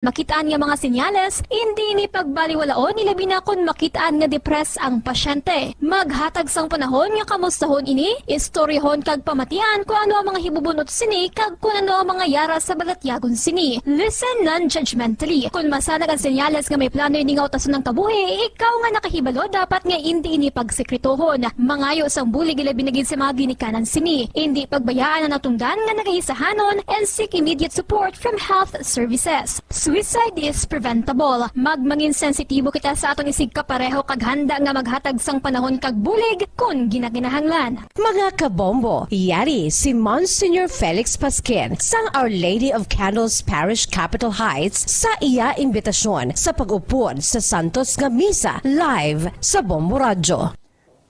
Makitaan nga mga senyales, hindi ni pagbaliwalaon nilabi na kung makitaan nga depres ang pasyente. Maghatag sang panahon nga kamustahon ini, istoryahon kag pamatian kung ano ang mga hibubunot sini kag kung ano ang mga yara sa balatyagon sini. Listen non-judgmentally. Kung masanag ang senyales nga may plano ini nga utason ng kabuhi, ikaw nga nakahibalo dapat nga hindi ini pagsekretohon. Mangayo sang bulig ilabi naging sa mga ginikanan sini. Hindi pagbayaan ang natungdan nga nagahisahanon and seek immediate support from health services. Suicide is preventable. Magmangin sensitibo kita sa aton isig kapareho kag handa nga maghatag sang panahon kag bulig kung ginaginahanglan. Mga kabombo, yari si Monsignor Felix Pasquin sang Our Lady of Candles Parish Capitol Heights sa iya imbitasyon sa pag-upod sa Santos nga Misa live sa Bombo Radyo.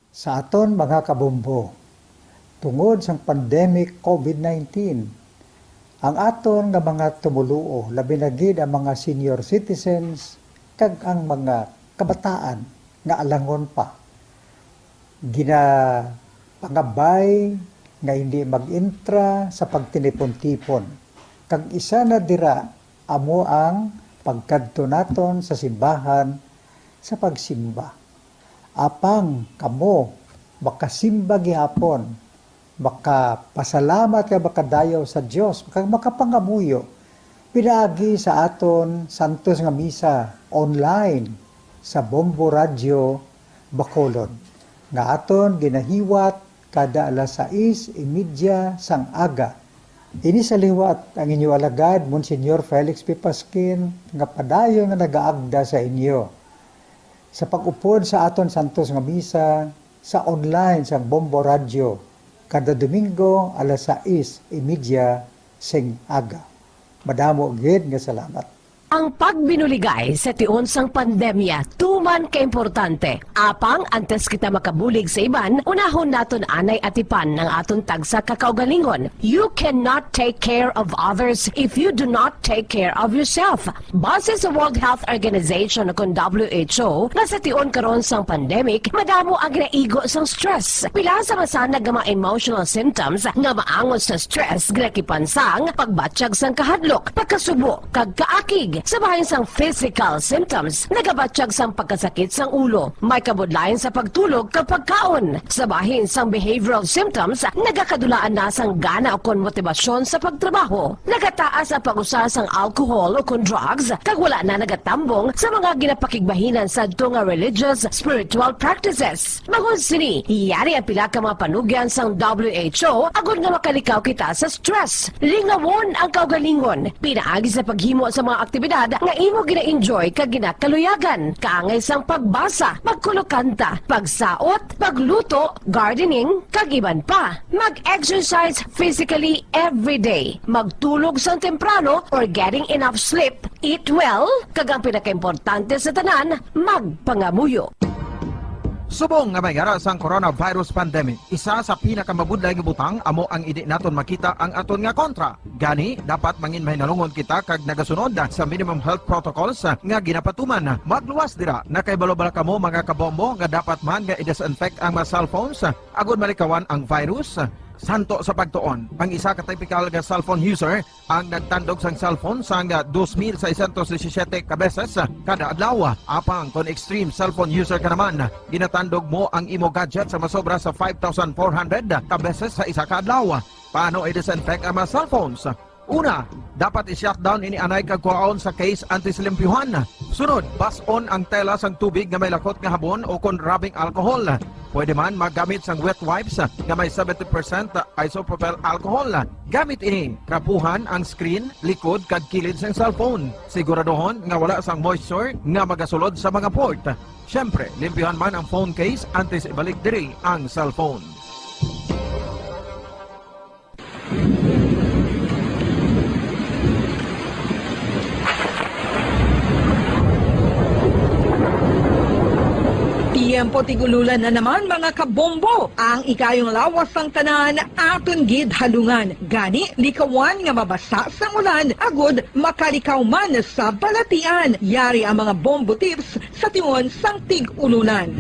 Sa aton mga kabombo, tungod sa pandemic COVID-19, ang aton nga mga tumuluo, labi na gid ang mga senior citizens kag ang mga kabataan nga alangon pa. Pangabay nga hindi mag-intra sa pagtinipon-tipon. Kag isa na dira amo ang pagkadto naton sa simbahan sa pagsimba. Apang kamo makasimba gihapon, makapasalamat ka makadayaw sa Dios, makapangamuyo pinaagi sa aton Santos nga Misa online sa Bombo Radyo Bacolod nga aton ginahiwat kada alas 6:30 sang aga. Ini sa liwat ang inyo alagad Monsignor Felix P. Pasquin nga padayon nga nagaagda sa inyo sa pag-upod sa aton Santos nga Misa sa online sa Bombo Radyo kada Domingo alas 6:30 sing aga. Madamo gid nga salamat. Ang pagbinuligay sa tiun sang pandemya, tuman ka-importante. Apang antes kita makabulig sa iban, unahon naton anay atipan ng aton tagsa kakaugalingon. You cannot take care of others if you do not take care of yourself. Base sa World Health Organization o WHO, na sa tiun karon sang pandemic, madamo ang ginaigo sang stress. Pila sa masanag nga mga emotional symptoms nga maangon sa stress, ginakipansang pagbatsyag sang kahadlok, pagkasubo, kag kaakig. Sa bahin sang physical symptoms, nagabatsyag sang pagkasakit sang ulo, may kabudlayan sa pagtulog kapag kaon. Sa bahin sang behavioral symptoms, nagakadulaan na sang gana o kon motibasyon sa pagtrabaho. Nagataas ang pag-usa sang alcohol o kon drugs, kag wala na nagatambong sa mga ginapakigbahinan sa nga religious, spiritual practices. Magun sini, yari ang pila ka mga panugyan sang WHO agud nga makalikaw kita sa stress. Lingawon ang kaugalingon, pinaagi sa paghimo sa mga aktibidad nga imo gina-enjoy kag ginakaluyagan, kaangay sang pagbasa, pagkulokanta, pagsaot, pagluto, gardening, kag iban pa. Mag-exercise physically every day, magtulog sang temprano or getting enough sleep, eat well, kag ang pinakaimportante sa tanan, magpangamuyo. Subong nga may gara sang coronavirus pandemic, isa sa pinakamabudlay nga butang amo ang idi naton makita ang aton nga kontra. Gani, dapat mangin mahinalungon kita kag nagasunod sa minimum health protocols nga ginapatuman. Magluwas dira na kay balobala kamo mga kabombo nga dapat man nga i-disinfect ang mga cellphones agud malikawan ang virus. Santo sa pagtuon, ang isa ka typical nga cellphone user ang nagtandog sang cellphone sang 2,617 ka beses kada adlaw. Apang kon extreme cellphone user ka naman, ginatandog mo ang imo gadget sa masobra sa 5,400 ka beses sa isa ka adlaw. Paano i-disinfect ang mga cellphones? Una, dapat i-shutdown ini anay kag kuhaon sa case anti-silimpyuhan. Sunod, bas-on ang tela sang tubig nga may lakot nga habon o kon rubbing alcohol. Pwede man magamit sang wet wipes nga may 70% isopropyl alcohol. Gamit ini, krapuhan ang screen, likod kag kilid sang cellphone. Siguraduhon nga wala sang moisture nga magasulod sa mga port. Syempre, limpyuhan man ang phone case antes ibalik diri ang cellphone. Tiempo tigululan na naman mga kabombo. Ang ikayong lawas ng tanan aton gid halungan. Gani likawan nga mabasa sa ulan agud makalikaw man sa balatian. Yari ang mga bombo tips sa tiyon sang tig-ulunan.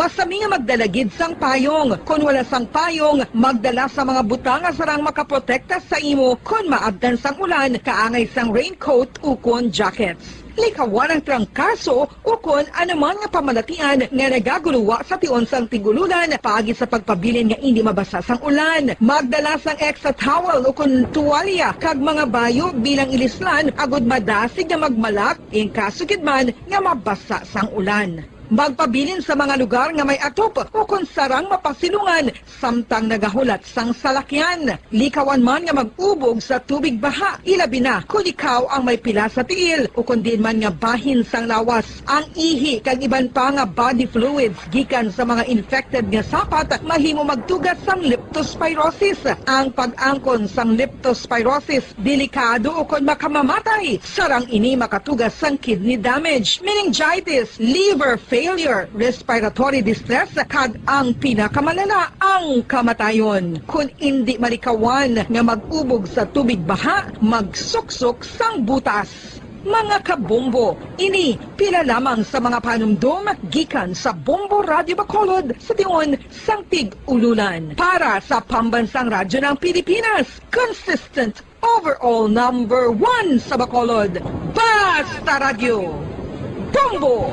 Masami nga magdalagid sang payong. Kung wala sang payong, magdala sa mga butang asarang makaprotekta sa imo kung maabdan sang ulan, kaangay sang raincoat ukon jackets. Likawan ang trangkaso ukon anuman nga pamalatian nga nagaguluwa sa tion sang tigululan paagi sa pagpabilin nga hindi mabasa sang ulan. Magdala sang extra towel ukon tuwalya kag mga bayo bilang ilislan agud madasig nga magmalak in kaso gid man nga mabasa sang ulan. Magpabilin sa mga lugar nga may atop o kung sarang mapasilungan samtang nagahulat sang salakyan. Likawan man nga mag-ubog sa tubig baha, ilabi na kung ikaw ang may pila sa tiil o kung din man nga bahin sang lawas. Ang ihi kag iban pa nga body fluids gikan sa mga infected nga sapat mahimo magtugas sang leptospirosis. Ang pag-angkon sang leptospirosis delikado o kung makamamatay. Sarang ini makatugas sang kidney damage, meningitis, liver failure, respiratory distress, kag ang pinakamalala, ang kamatayon. Kung hindi malikawan nga mag-ubog sa tubig baha, magsuksok sang butas. Mga kabombo, ini pila lamang sa mga panumdum gikan sa Bombo Radio Bacolod sa tion sang Tig-Ululan. Para sa Pambansang Radyo ng Pilipinas, consistent overall number 1 sa Bacolod, Basta Radio. Bombo!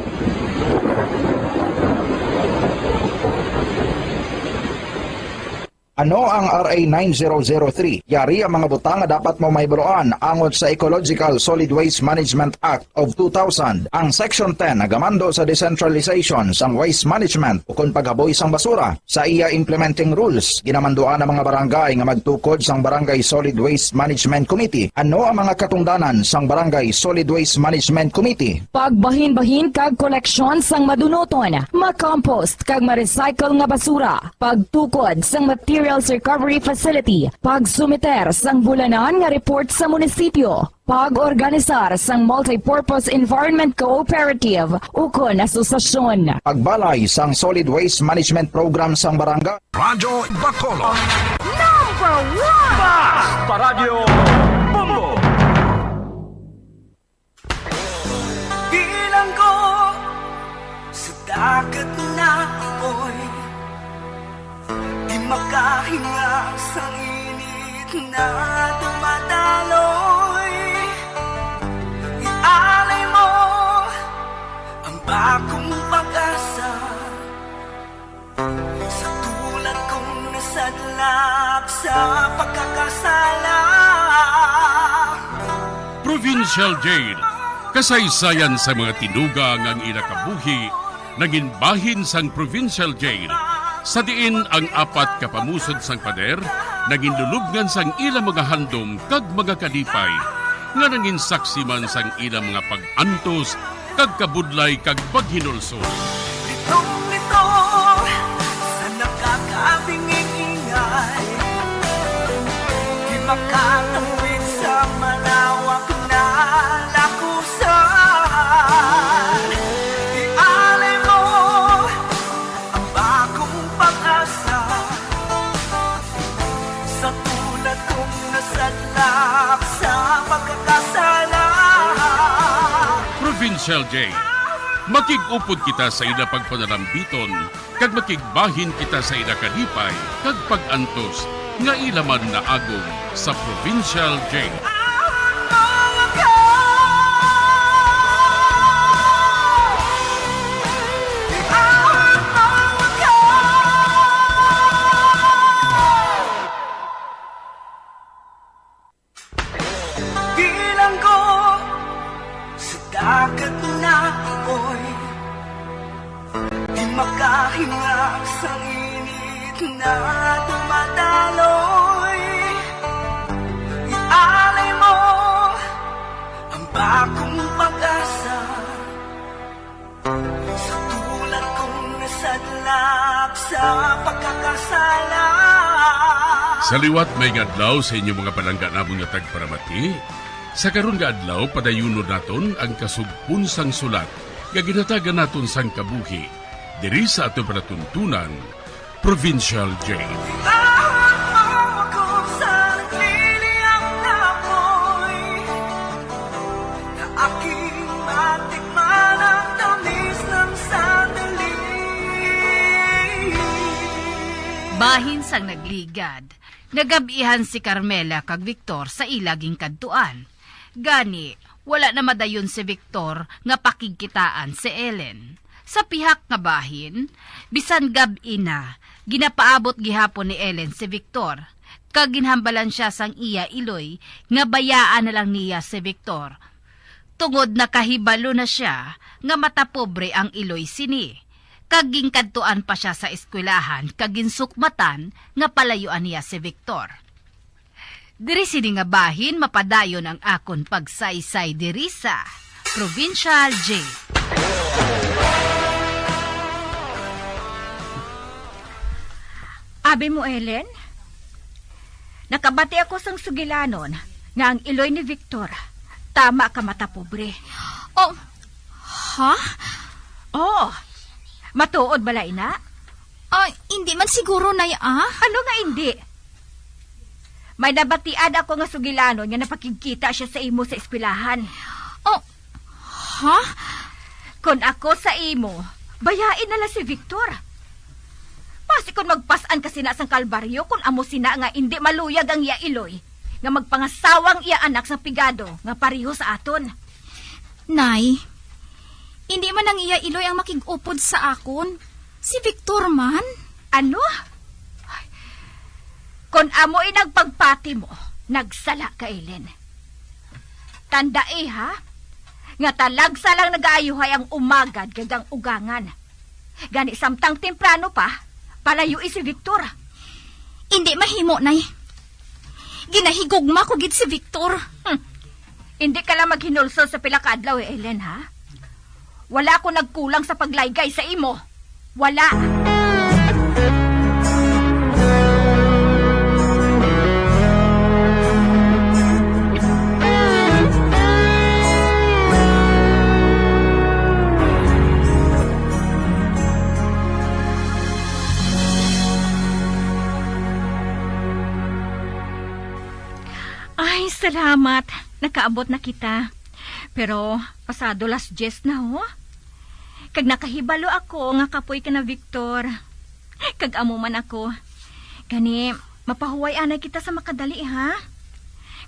Ano ang RA 9003? Yari ang mga butang nga dapat mo mahibuloan angon sa Ecological Solid Waste Management Act of 2000. Ang Section 10 nagamando sa decentralization sang waste management o kung paghaboy sang basura. Sa iya implementing rules, ginamanduan ang mga barangay nga magtukod sang Barangay Solid Waste Management Committee. Ano ang mga katungdanan sang Barangay Solid Waste Management Committee? Pagbahin-bahin kag koleksyon sang madunoton, makompost kag ma-recycle nga basura, pagtukod sang materials recovery facility, pagsumiter sang bulanan nga report sa munisipyo, pag-organisar sang multipurpose environment cooperative ukon asosasyon. Pagbalay sang Solid Waste Management Program sang barangay. Radyo Bacolod. Number 1! Basta Radio Bombo! Bilang ko sa dagat na apoy, di makahinga sa init na dumadaloy. Ialay mo ang bagong pag-asa sa tulad kong nasadlak sa pagkakasala. Provincial Jail, kasaysayan sa mga tinugang ang inakabuhi, naging bahin sang Provincial Jail. Sa diin ang apat kapamusod sang pader, naging lulubngan sang ilang mga handom kag mga kalipay, nga naging saksi man sang ilang mga pag-antos, kag kabudlay kag paghinulsol. Litong-lito sa nakakabinging-ingay, di makatawid sa malawak na lakusan. Ialay mo ang bagong pag-asa sa tulad kong nasadlak sa pagkakasala. Provincial Jail, makig-upod kita sa ila pagpanalambiton, kag makigbahin kita sa ila kalipay, kag pag-antos, nga ilaman na agong sa Provincial Jail. Bilang ko sa dagat na apoy, di makahinga sa init na dumadaloy. Ialay mo ang bagong pag-asa sa tulad kong nasadlak sa pagkakasala. Sa liwat may adlaw sa inyong mga palangga namon nga tagparamati. Sa karon nga adlaw padayunon naton ang kasugpon sang sulat nga ginatagan naton sang kabuhi diri sa aton panatuntunan, Provincial Jail. Ahon mo ako sa nagliliyang na apoy, na aking matikman ang tamis ng sandali. ligad. Nagabihan si Carmela kag Victor sa ilaging kadtuan. Gani, wala na madayon si Victor nga pakigkitaan si Ellen. Sa pihak nga bahin, bisan gabi na, ginapaabot gihapon ni Ellen si Victor. Kag ginhambalan siya sang iya Iloy, nga bayaan na lang niya si Victor. Tungod na kahibalo na siya, nga matapobre ang Iloy sini. Kag ginkadtuan pa siya sa eskwelahan, kag ginsukmatan, nga palayuan niya si Victor. Diri sini nga bahin, mapadayon ang akon pagsaysay diri sa Provincial J. Abi mo, Ellen? Nakabati ako sang sugilanon nga ang Iloy ni Victor. Tama ka, mata pobre. Oh, ha? Oh, matuod balay na? Hindi man siguro, Nay, Ano nga hindi? May nabatian ako nga sugilanon nga napakikita siya sa imo sa eskwelahan. Oh, ha? Kung ako sa imo, bayain na lang si Victor. Pasi kung magpasan kasi na sang kalbaryo kung amo sina nga hindi maluyag ang iya Iloy nga magpangasawang iya anak sa pigado nga pareho sa aton. Nay, hindi man ang iya Iloy ang makig-upod sa akon. Si Victor man. Ano? Ay, kung amo nagpagpati mo, nagsala ka, Ellen. Tanda ha? Nga talagsa lang nag-aayuhay ang umagad kagang ugangan. Gani samtang temprano pa, palayo si Victor. Hindi mahimo, Nay. Ginahigugma ko gid si Victor. Hindi ka lang maghinulsol sa pila ka adlaw, Ellen, ha? Wala ko nagkulang sa paglaygay sa imo. Wala. Ay, salamat. Nakaabot na kita. Pero, pasado las 10 na, ho? Kag nakahibalo ako, nga kapoy ka na, Victor. Kag amo man ako. Gani, mapahuway anay kita sa makadali, ha?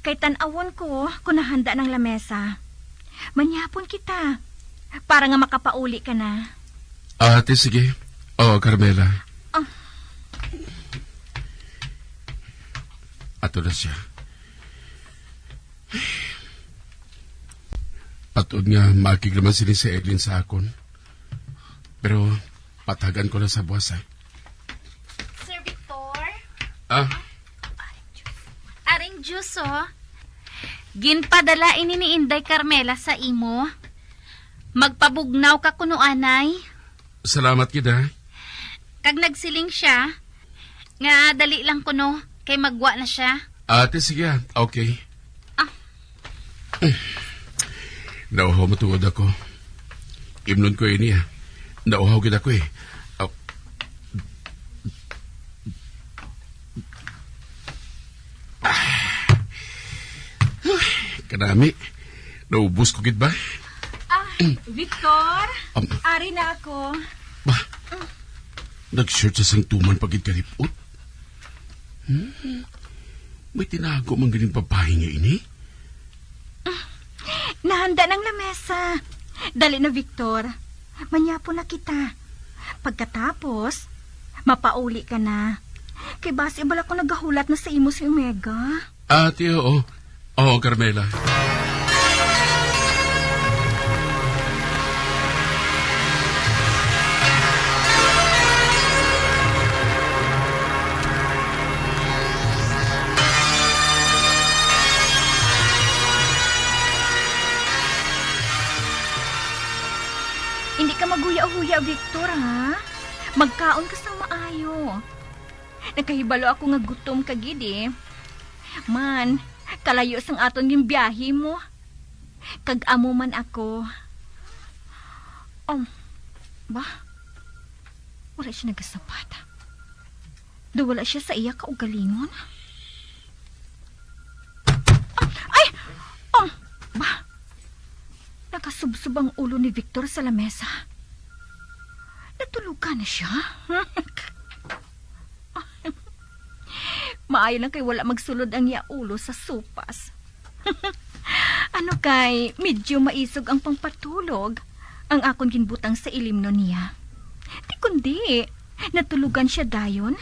Kay tanawon ko, kung nahanda ng lamesa. Manyapon kita. Para nga makapauli ka na. Ate, sige. Carmela. Ato na siya. Patod nga makig naman sila si Eglin sa akon. Pero patagan ko na sa buwas. Sir Victor? Aring juice, oh. Ginpadala ini ni Inday Carmela sa imo. Magpabugnaw ka kuno, anay. Salamat kita. Kag nagsiling siya, nga dali lang kuno, kay magwa na siya. Ate, sige. Okay. Nauhaw matuod ako. Imnon ko ini, nauhaw gid ako eh. Kanami, naubos ko gid ba? Victor, ari na ako. Ba, nag-shirt sa sangtuman pagid kalipot. May tinago man ganing babae nga ini? Nahanda ng lamesa. Dali na, Victor. Manyapo na kita. Pagkatapos, mapauli ka na. Kay base bala ko nagahulat na sa imo si Omega. Ate, oo. Oo, Carmela. Hindi ka maguya-huya, Victor, ha? Magkaon ka sang maayo. Nakahibalo ako nga gutom ka, gidi. Man, kalayo sang aton yung biyahe mo. Kag-amo man ako. Ba? Wala siya nagasapat. Wala siya sa iya kaugalingon. Ay! Ba? Nakasubsob ang ulo ni Victor sa lamesa. Natulugan na siya. Maayo lang kay wala magsulod ang iya ulo sa supas. Ano kay, medyo maisog ang pangpatulog ang akon ginbutang sa ilim no niya. Di kundi, natulugan siya dayon.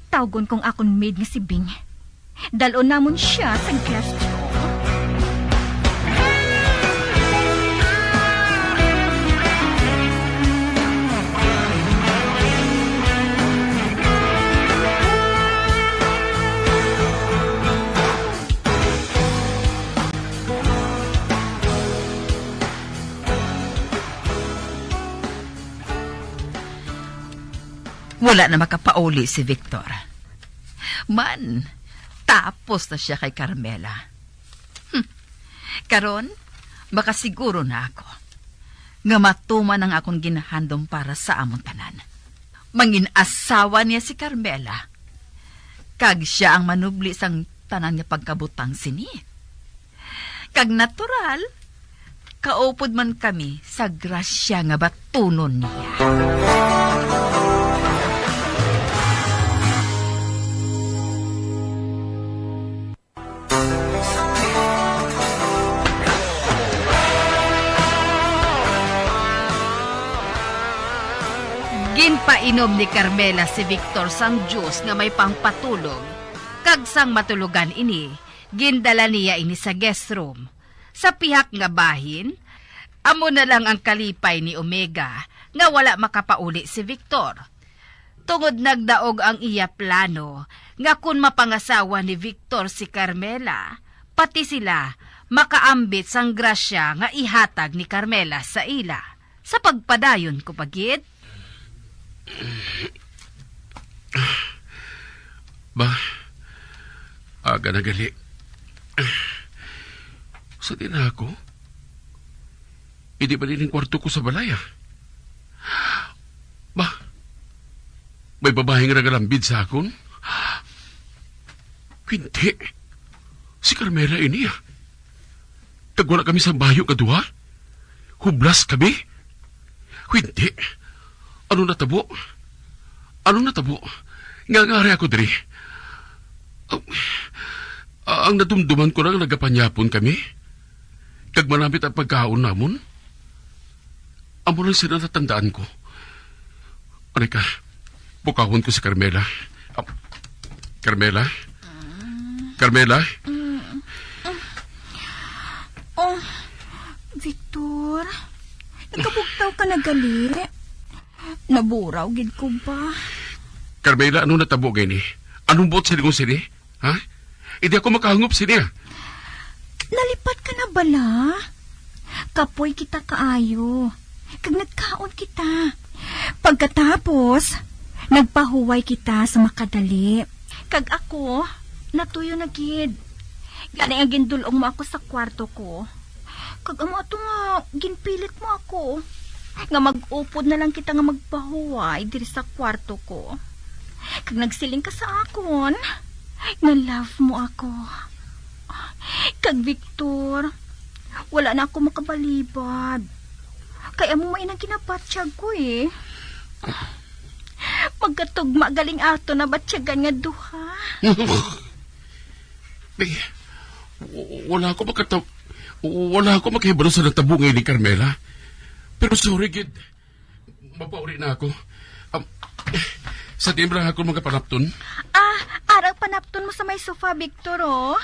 Tawgon kong akon maid nga si Bing. Dalon namon siya sa guest room. Wala na makapauli si Victor. Man, tapos na siya kay Carmela. Karon, makasiguro na ako nga matuman ang akong ginahandom para sa among tanan. Mangin asawa niya si Carmela. Kag siya ang manubli sang tanan niya pagkabutang sini. Kag natural, kaupod man kami sa grasya nga batunon niya. Ginpainom ni Carmela si Victor sang juice nga may pangpatulog. Kag sang matulugan ini, gindala niya ini sa guest room. Sa pihak nga bahin, amo na lang ang kalipay ni Omega nga wala makapauli si Victor. Tungod nagdaog ang iya plano nga kun mapangasawa ni Victor si Carmela, pati sila makaambit sang grasya nga ihatag ni Carmela sa ila. Sa pagpadayon ko pagid, Ba, aga na gali. Sa din ako? Hindi ba din ang kwarto ko sa balaya? Ba, may babaeng nagalambid sa akon? Hindi. Si Carmela ini ah. Tagwala kami sa bayo kadua? Hublas kami? Hindi. Ano natabo? Ano natabo? Ngangari ako diri. Ang nadumduman ko lang nagapanyapon kami. Kag manamit ang pagkaon namon. Amo lang sila natandaan ko. Anika, bukawon ko si Carmela. Carmela? Carmela? Oh, Victor, nagkabugtaw ka na gali. Naburaw, gid ko ba? Carmela, ano natabo gani? Anong bot sila kong sini? Ha? Hindi ako makahangop sini ah. Nalipat ka na bala? Kapoy kita kaayo. Kag nagkaon kita. Pagkatapos, nagpahuway kita sa makadali. Kag ako, natuyo na gid. Gani ang gindulong mo ako sa kwarto ko. Kag amo ato nga, ginpilit mo ako. Nga mag-upod na lang kita nga magpahuway diri sa kwarto ko. Kag nagsiling ka sa akon, nga love mo ako. Kag Victor, wala na ako makabalibad. Kaya mo may nang kinabatsyag ko eh. Pagkatugma galing ato na batsyagan nga duha. Wala ako makahibalo sa natabungay ni Carmela. Pero sorry, Gid. Mapauri na ako. Sa timbra ako mga panapton. Arang panapton mo sa may sofa, Victor, oh.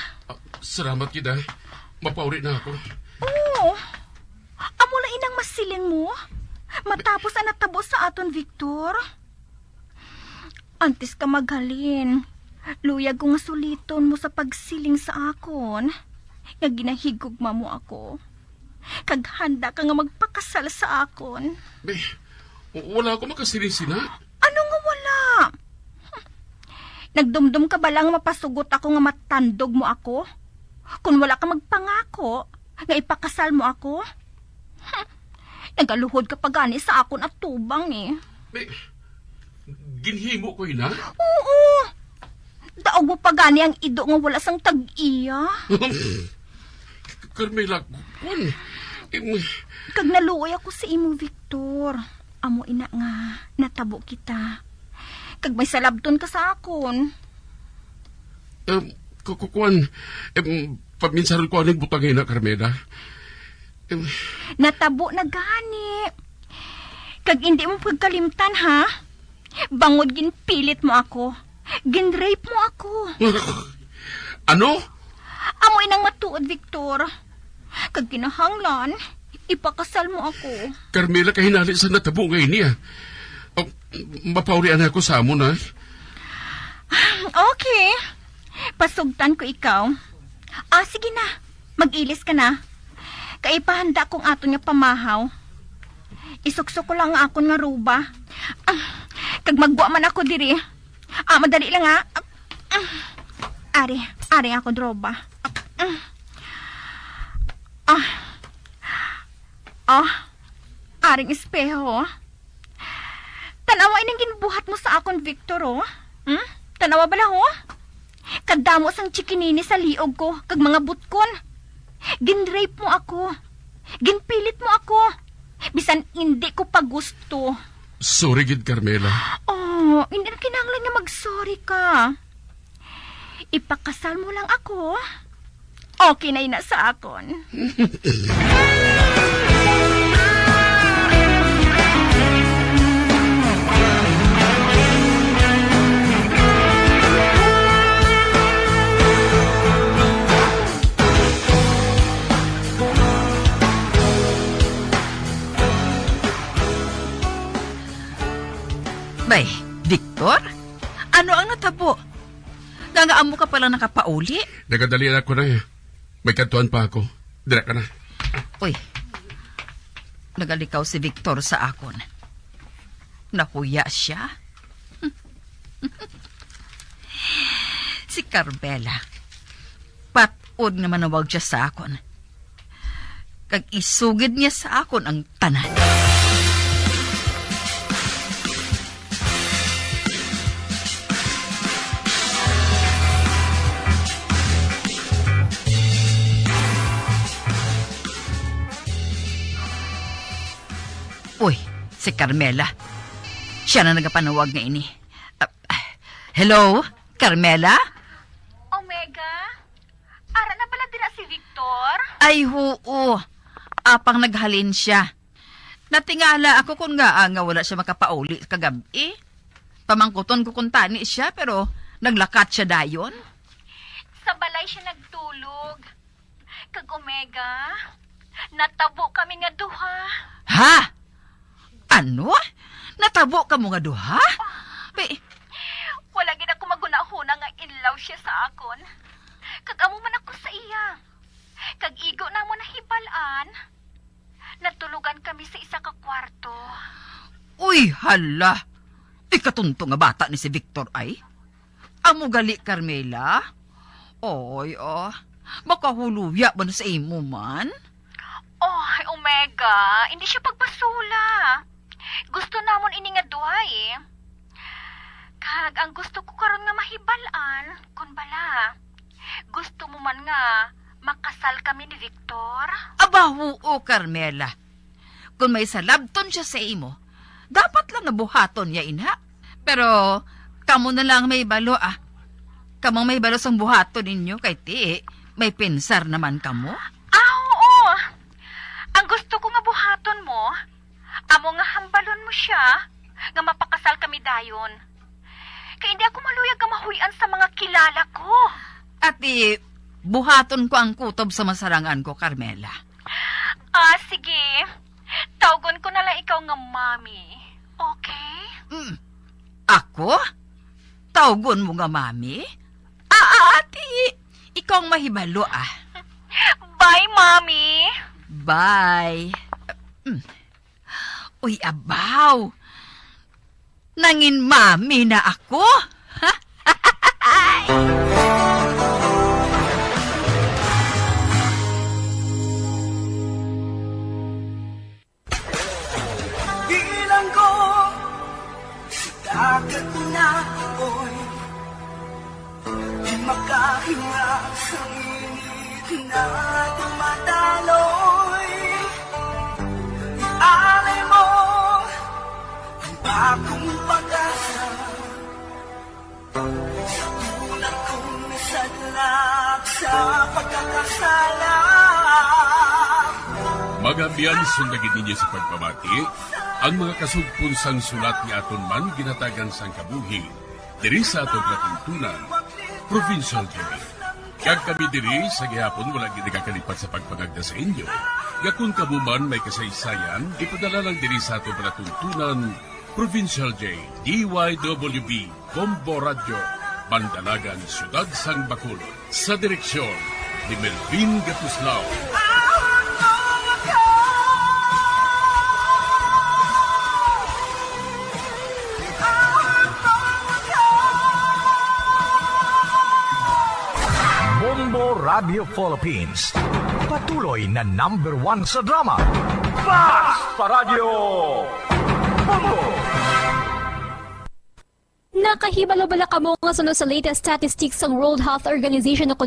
Salamat, Gid, ah. Mapauri na ako. Oo. Amo lang inang masiling mo. Matapos ang natabo sa aton, Victor. Antes ka maghalin. Luyag ko nga suliton mo sa pagsiling sa akon. Nga ginahigugma mo ako. Kag handa ka nga magpakasal sa akon. Wala ako makasilisina. Ano nga wala? Nagdumdum ka ba lang mapasugot ako nga matandog mo ako? Kung wala ka magpangako, nga ipakasal mo ako? Nagaluhod ka pa gani sa akon at tubang eh. Ginhimo ko yun, ha? Oo. Daog mo pa gani ang ido nga wala sang tag-iya. Carmela, Kag naluoy ako sa imo, Victor. Amo ina nga, natabo kita. Kag may salabton ka sa akon. Kukuan, paminsaron ko anong butangin na, Carmela. Natabo na gani. Kag hindi mo pagkalimtan, ha? Bangod ginpilit mo ako. Ginrape mo ako. Ano? Amoy nang matuod, Victor. Kag kinahanglan, ipakasal mo ako. Carmela, kahinali sa natabo ngayon niya. Mapaurian ako sa amon, ha? Okay. Pasugtan ko ikaw. Sige na. Mag-ilis ka na. Kaipahanda kong ato niya pamahaw. Isukso ko lang ang akon nga ruba. Kag magbuwa man ako diri. Madali lang ha. Ari ako droba. Aring espeho. Tanawa inang ginbuhat mo sa akon, Victor, oh. Tanawa bala, ho? Kadamo sang chikinini sa liog ko, kag mga butkon. Ginrape mo ako. Ginpilit mo ako. Bisan hindi ko pa gusto. Sorry, gid, Carmela. Hindi na kinahanglan nga mag-sorry ka. Ipakasal mo lang ako. Okay na ina sa akon. Bay, Victor? Ano ang natabo? Gangaan mo ka pala nakapauli? Nagadali na ako na, eh. May kantuan pa ako. Dira ka na. Uy, nagalikaw si Victor sa akon. Nahuya siya. Si Carmela. Patod nga manawag siya sa akon. Kag isugid niya sa akon ang tanan. Uy, si Carmela. Siya na nagapanawag nga ini. Hello, Carmela? Omega? Ara na pala din si Victor? Ay, hoo. Apang naghalin siya. Natingala ako kung nga wala siya makapauli kagabi. Pamangkuton ko kung tani siya, pero naglakat siya dayon. Sa balay siya nagtulog. Kag Omega, natabo kami nga duha. Ha? Ano? Natabo ka mo nga duha? Wala gid ako magunahuna nga inlaw siya sa akon. Kag amo man ako sa iya. Kag igo na mo nahibalaan. Natulugan kami sa isa ka kwarto. Uy, hala. Ikatunto nga bata ni si Victor ay. Amo gali, Carmela? Oy, makahuluya ba na sa imo man? Omega, hindi siya pagpasula. Gusto namon ini nga duha eh. Kag ang gusto ko karon nga mahibalaan, kun bala. Gusto mo man nga makasal kami ni Victor? Aba, oo, Carmela. Kung may salabton siya sa imo, dapat lang nabuhaton niya ina. Pero, kamo na lang may balo Kamang may balo sang buhaton ninyo, kay ti, may pensar naman kamo. Oo. Ang gusto ko nga buhaton mo, amo nga hambalon mo siya, nga mapakasal kami dayon. Kaya hindi ako maluyag nga mahuyan sa mga kilala ko. At buhaton ko ang kutob sa masarangan ko, Carmela. Sige. Tawgon ko na lang ikaw nga mami. Okay? Ako? Tawgon mo nga, mami? Ati, ikaw ang mahibalo, Bye, mami. Bye. Uy, abaw. Nangin mami na ako? Bilang ko sa dagat na apoy, di makahinga sa init na tumataloy. Ialay mo ang bagong pag-asa pagkakasala. Magabiyan sundagin ninyo sa pagpamati ang mga kasugpon sang sulat ni aton man ginatagan sang kabuhi diri sa atong katuntunan, Provincial Journey. Kag kami diri sa gihapon wala gid nakakalipat sa pagpangagda sa inyo. Gakun kabuman may kasaysayan, ipadala lang diri sa atong palatuntunan, Provincial J, DYWB, Bombo Radio, Bandalagan, Siyudad Sang Bacolod. Sa direksyon ni Melvin Gatuslao. Bombo Radio Philippines. Patuloy na #1 sa drama. Basta Radio Bombo! Nakahibalo-bala ka mo nga sunod sa latest statistics ng World Health Organization na